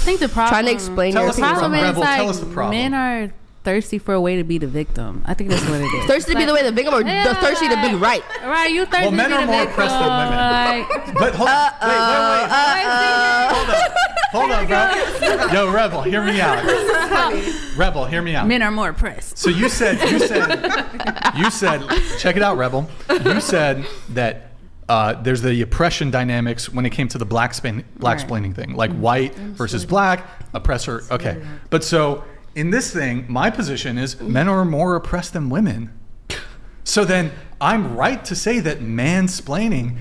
think the problem. Trying to explain Tell your us the problem. problem is Rebel, like tell us the problem. men are thirsty for a way to be the victim. I think that's what it is. Thirsty to be the way the victim, or thirsty to be right? Right, you thirsty Well, men to be are the more victim. oppressed than women. Like, But hold on. Wait. Hold on, bro. Yo, Rebel, hear me out. Rebel, hear me out. men are more oppressed. So you said, check it out, Rebel. You said that there's the oppression dynamics when it came to the black splaining thing, like white versus black, oppressor. Okay. But so in this thing, my position is men are more oppressed than women. So then I'm right to say that mansplaining,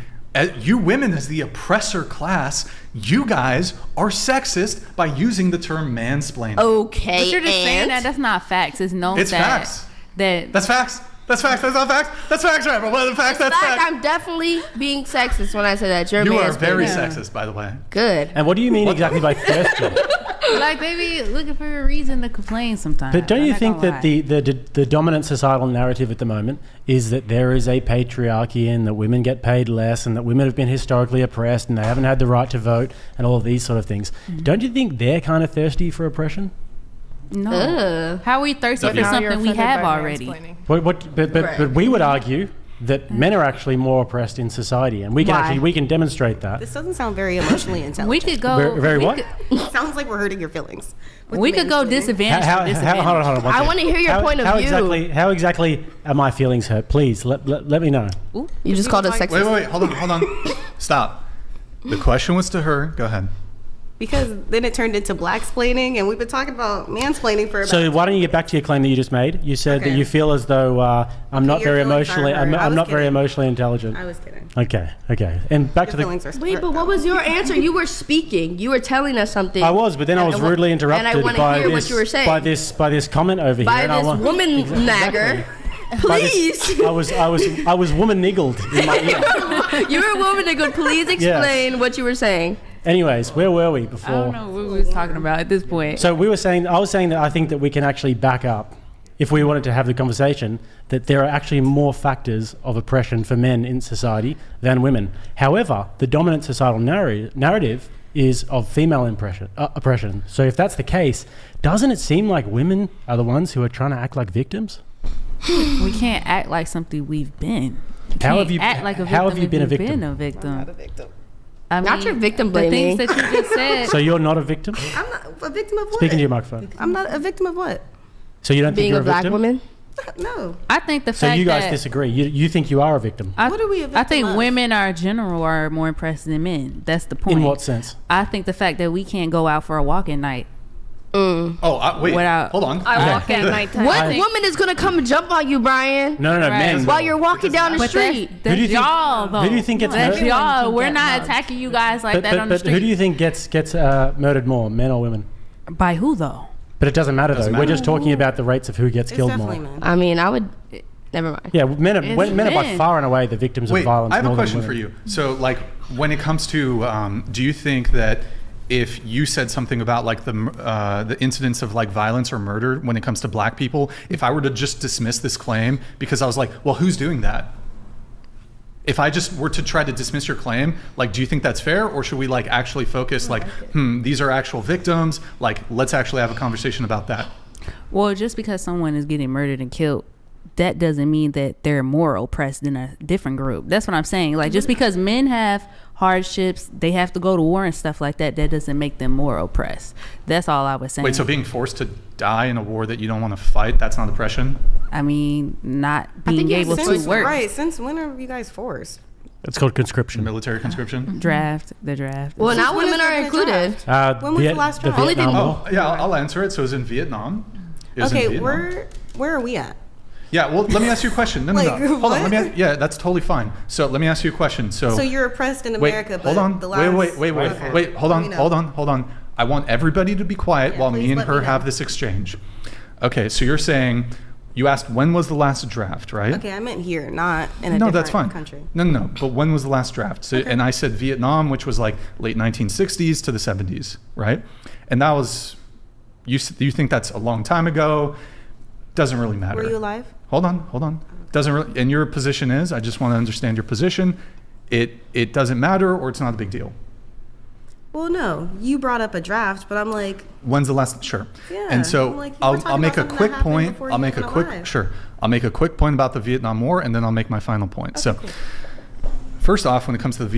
you women as the oppressor class, you guys are sexist by using the term mansplaining. Okay, But you're just saying that. That's not facts. It's known It's fact facts. That's facts. That's facts. That's not facts. That's facts, right? But what are the facts? That's facts. I'm definitely being sexist when I say that. You're You are mansplaining. very sexist, by the way. Good. And what do you mean exactly by thirsty? like they be looking for a reason to complain sometimes. But don't I'm you not think gonna that lie. the dominant societal narrative at the moment is that there is a patriarchy and that women get paid less and that women have been historically oppressed and they haven't had the right to vote and all of these sort of things? Don't you think they're kind of thirsty for oppression? No. How are we thirsty for Now you're something we offended have by already? mansplaining. But we would argue that men are actually more oppressed in society, and we can Why? actually we can demonstrate that. This doesn't sound very emotionally intelligent. We could go. Very we what? Could, It sounds like we're hurting your feelings. with we could go mansplaining. disadvantage. Hold for on, disadvantage. hold on. one I second. want to hear your point of view. How exactly are my feelings hurt? Please let me know. You just called us sexist. Wait. Hold on. Stop. The question was to her. Go ahead. Because then it turned into black-splaining, and we've been talking about mansplaining for about... So why don't you get back to your claim that you just made? You said that Okay. you feel as though I'm not your very feelings are emotionally. hurt. I'm I was not very kidding. emotionally intelligent. I was kidding. Okay. And back to Your feelings are Wait, but what was your answer? You were speaking. You were telling us something. I was, but then I was And I rudely wa- interrupted and I want to by hear this what you were saying. by this comment over By here. and I this want- woman nagger. By this- Please. I was woman niggled in my ear. You were a woman that could please explain what you were saying. Anyways, where were we I before? don't know what we was talking about at this point. So I was saying that I think that we can actually back up, if we wanted to have the conversation, that there are actually more factors of oppression for men in society than women. However, the dominant societal narrative is of female oppression. So if that's the case, doesn't it seem like women are the ones who are trying to act like victims? We can't act like something we've been. How have you act like a how victim have you if been a you've victim? Been a victim. I'm not a victim. I mean, Not your victim The blaming. things that you just said. So you're not a victim? I'm not a victim of what? Speaking to your microphone. I'm not a victim of what? So you don't think Being you're a black victim? woman. No. I think the So fact you guys that disagree. You think you are a victim. What are we a I victim think of? women are general are more impressed than men. That's the point. In what sense? I think the fact that we can't go out for a walk at night. Oh, wait. Without- Hold on. I walk at nighttime. What I- woman is gonna come jump on you, Brian? No, Right. men. While you're walking down the But street. that's do you think- y'all though. who do you think gets That's murdered? y'all. We're get not mugged. attacking you guys like that on the But street. who do you think gets murdered more, men or women? By who though? But it doesn't matter though. We're matter. just talking about the rates of who gets It's killed more. definitely men. I mean, I would. Never mind. Yeah, men are by men. far and away the victims Wait, of violence. I have a more than question for women. you. So, like, when it comes to, do you think that if you said something about like the incidence of like violence or murder when it comes to black people, if I were to just dismiss this claim because I was like, well, who's doing that? If I just were to try to dismiss your claim, like, do you think that's fair, or should we like actually focus like, these are actual victims? Like, let's actually have a conversation about that. Well, just because someone is getting murdered and killed, that doesn't mean that they're more oppressed than a different group. That's what I'm saying. Like, just because men have hardships, they have to go to war and stuff like that, that doesn't make them more oppressed. That's all I was saying. Wait, so being forced to die in a war that you don't want to fight, that's not oppression? I mean, not being able to since, work. Right. Since when are you guys forced? It's called conscription. Military conscription? The draft. Well, now when women is are there a included. draft? When was the last draft? Only Vietnam War. Oh, yeah, I'll answer it. So it was in Vietnam. It was in Okay, Vietnam. where are we at? Yeah, well, let me ask you a question. No. Like, Hold on. what? Yeah, that's totally fine. So let me ask you a question. So you're oppressed in wait, America, but hold on. the last... Wait. Okay. Hold Let me know. on. I want everybody to be quiet while me please and let her me know. have this exchange. Okay, so you're saying, you asked when was the last draft, right? Okay, I meant here, not in a No, different that's fine. country. No. But when was the last draft? So, and I said Vietnam, which was like late 1960s to the 70s, right? And that was, you think that's a long time ago? Doesn't really matter. Were you alive? Hold on. Doesn't really, and your position is, I just want to understand your position. It doesn't matter, or it's not a big deal. Well, no, you brought up a draft, but I'm like, When's the last? Sure. Yeah, And so I'm like, you were I'll talking make about a something quick that happened point. before I'll you make a went quick alive. sure. I'll make a quick point about the Vietnam War, and then I'll make my final point. So, first off, when it comes to the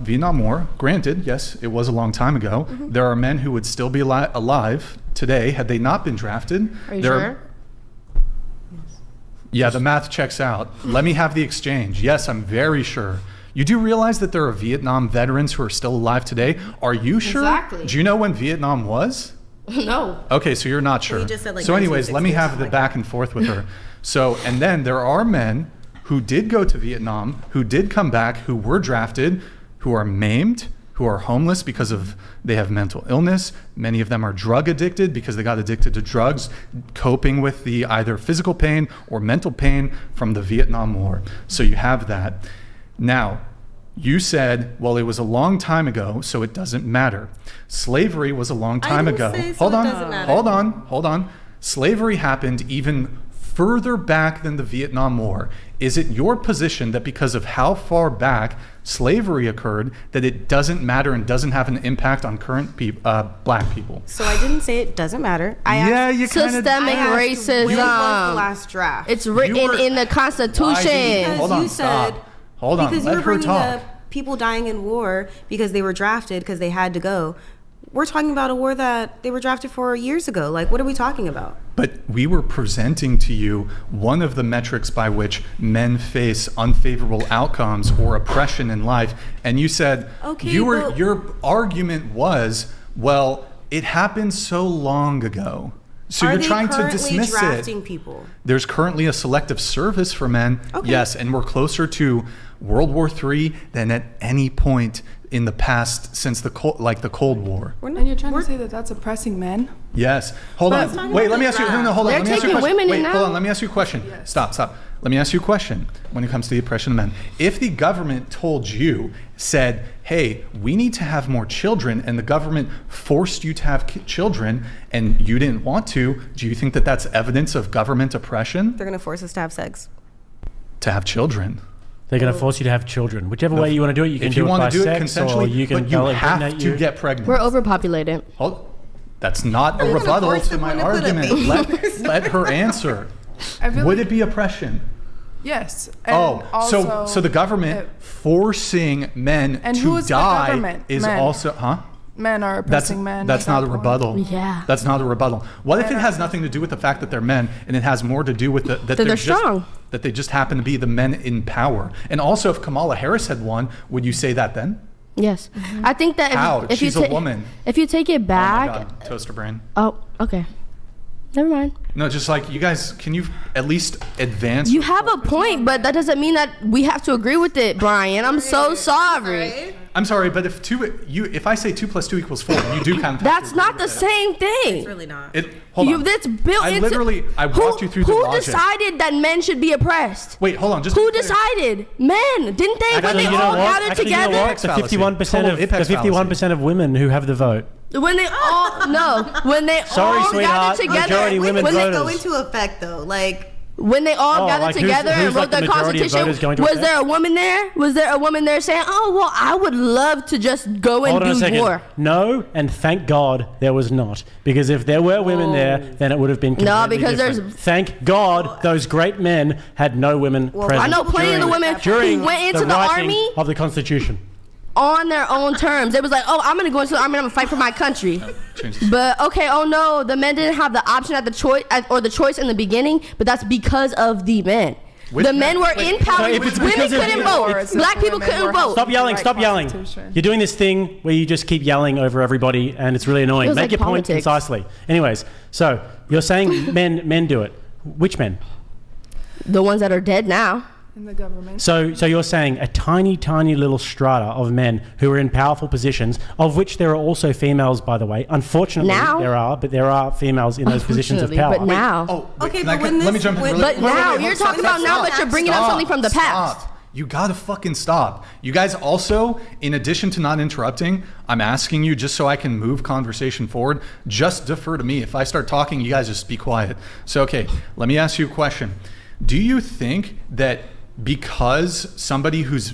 Vietnam War, granted, yes, it was a long time ago. Mm-hmm. There are men who would still be alive today had they not been drafted. Are you There sure? Yeah, the math checks out. Let me have the exchange. Yes, I'm very sure. You do realize that there are Vietnam veterans who are still alive today? Are you sure? Exactly. Do you know when Vietnam was? No. Okay, so you're not sure. you just said, like, so anyways, let me 1960s, have the something like back and forth with her. So, and then there are men who did go to Vietnam, who did come back, who were drafted, who are maimed, who are homeless because of they have mental illness. Many of them are drug addicted because they got addicted to drugs, coping with the either physical pain or mental pain from the Vietnam War. So you have that. Now, you said, well, it was a long time ago, so it doesn't matter. Slavery was a long time didn't ago. say so Hold it on, doesn't matter. hold on. Slavery happened even further back than the Vietnam War. Is it your position that because of how far back slavery occurred, that it doesn't matter and doesn't have an impact on current black people? So I didn't say it doesn't matter. Yeah, you kind of. Systemic When was the racism. last draft? It's written You were- in the Constitution. Because Hold on, you said, stop. Hold on, because let you're her bringing talk. up people dying in war because they were drafted because they had to go. We're talking about a war that they were drafted for years ago. Like, what are we talking about? But we were presenting to you one of the metrics by which men face unfavorable outcomes or oppression in life, and you said Okay, your argument was, well, it happened so long ago. So Are you're they trying to currently dismiss drafting it. people? There's currently a selective service for men, Okay. yes, and we're closer to World War III than at any point in the past since the Cold War. And you're trying to say that that's oppressing men? Yes. Hold But- on. Wait, let me ask you. No, hold on. They're Let me ask you a taking question. women Wait, in hold now. on. Let me ask you a question. Stop. Let me ask you a question when it comes to the oppression of men. If the government told you, said, hey, we need to have more children, and the government forced you to have children, and you didn't want to, do you think that that's evidence of government oppression? They're going to force us to have sex. To have children. They're going to force you to have children. Whichever way you want to do it, you can If do you it want by to do it sex, or consensually, you can but you have impregnate to you. get pregnant. We're overpopulated. That's not a rebuttal force to my someone to put a baby argument. Let her answer. I feel Would like, it be oppression? yes. And Oh, also, so the government forcing men And to who is the die government? is Men. also, huh? men are That's oppressing men. that's at not a that point. rebuttal. Yeah. That's not a rebuttal. What if it has nothing to do with the fact that they're men, and it has more to do with that they're strong. that they just happen to be the men in power? And also, if Kamala Harris had won, would you say that then? Yes. I think that How? if She's you a woman. If you take it Oh my back, God, toaster brain. oh, okay. Never mind. No, just like you guys, can you at least advance? You have a point, but that doesn't mean that we have to agree with it, Brian. I'm so sorry. I'm sorry, but if I say 2 + 2 = 4, you do kind of. That's not the same thing. It's really not. Hold on. That's built I into. literally, I walked you through the Who logic. decided that men should be oppressed? Wait, hold on. Just Who decided? Men, didn't they? When Actually, they you know all what? gathered Actually, you know together. what? The 51% Total of apex the 51% of women who have the vote. When they all no, when they Sorry, all sweetheart, gathered together. majority women When voters. they go into effect, though, like, When they all Oh, gathered like who's- together who's and like wrote the the majority of Constitution, voters going to was effect? there a woman there? Was there a woman there saying, "Oh, well, I would love to just go and Hold on a do second. war"? No, and thank God there was not. Because if there were women there, then it would have been completely because different. there's- Thank God those great men had no women present. I know plenty of the women during who went into the writing army of the Constitution. on their own terms. It was like, "Oh, I'm gonna go into the army and I'm gonna fight for my country." Change this. But okay, oh no, the men didn't have the option at the choice or the choice in the beginning, but that's because of the men. Which the men? men were Wait, in power. so if it's Women because of- couldn't Or vote. it's that Black people women couldn't were vote. Stop yelling, Right stop yelling. Constitution. You're doing this thing where you just keep yelling over everybody and it's really annoying. Feels Make like your point politics. concisely. Anyways, so you're saying men do it. Which men? The ones that are dead now. In the government. So you're saying a tiny, tiny little strata of men who are in powerful positions, of which there are also females, by the way. Unfortunately, Now? there are females in those positions of Unfortunately, power. but now. Oh, wait, Okay, can I but when let me this- jump in. when- really- But wait, now wait, you're stop, talking stop, about now, stop. but you're bringing up Stop, something from the past. stop. You gotta fucking stop. You guys also, in addition to not interrupting, I'm asking you just so I can move conversation forward, just defer to me. If I start talking, you guys just be quiet. So, okay, let me ask you a question. Do you think that because somebody who's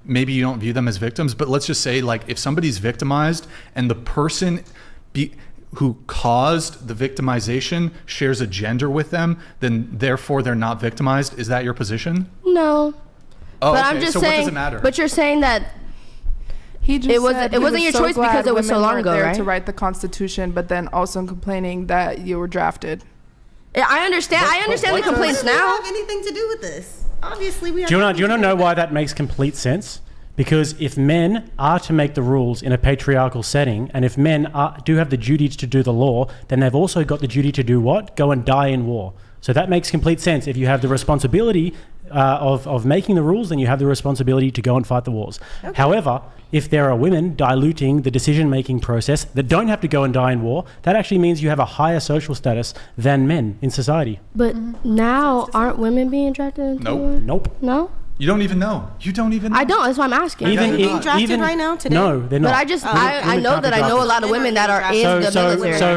maybe you don't view them as victims, but let's just say like if somebody's victimized and the person who caused the victimization shares a gender with them, then therefore they're not victimized. Is that your position? No. Oh, But okay. I'm just so saying. what does it matter? But you're saying that He just It wasn't- said it he wasn't was your so choice because glad it was so women long weren't ago, there right? to write the Constitution, but then also complaining that you were drafted. I understand. I understand the complaints Does it now. have anything to do with this? Obviously, we. Do you want to know why that makes complete sense? Because if men are to make the rules in a patriarchal setting, and if men do have the duty to do the law, then they've also got the duty to do what? Go and die in war. So that makes complete sense. If you have the responsibility of making the rules, then you have the responsibility to go and fight the wars. Okay. However, if there are women diluting the decision-making process that don't have to go and die in war, that actually means you have a higher social status than men in society. But now, aren't women being drafted into Nope. war? Nope. No? You don't even know. You don't even know. I don't. That's why I'm asking. Even- Are you being drafted right now today? No, they're not. But I Women know can't that be I know a drafted. lot of women that are in the military. So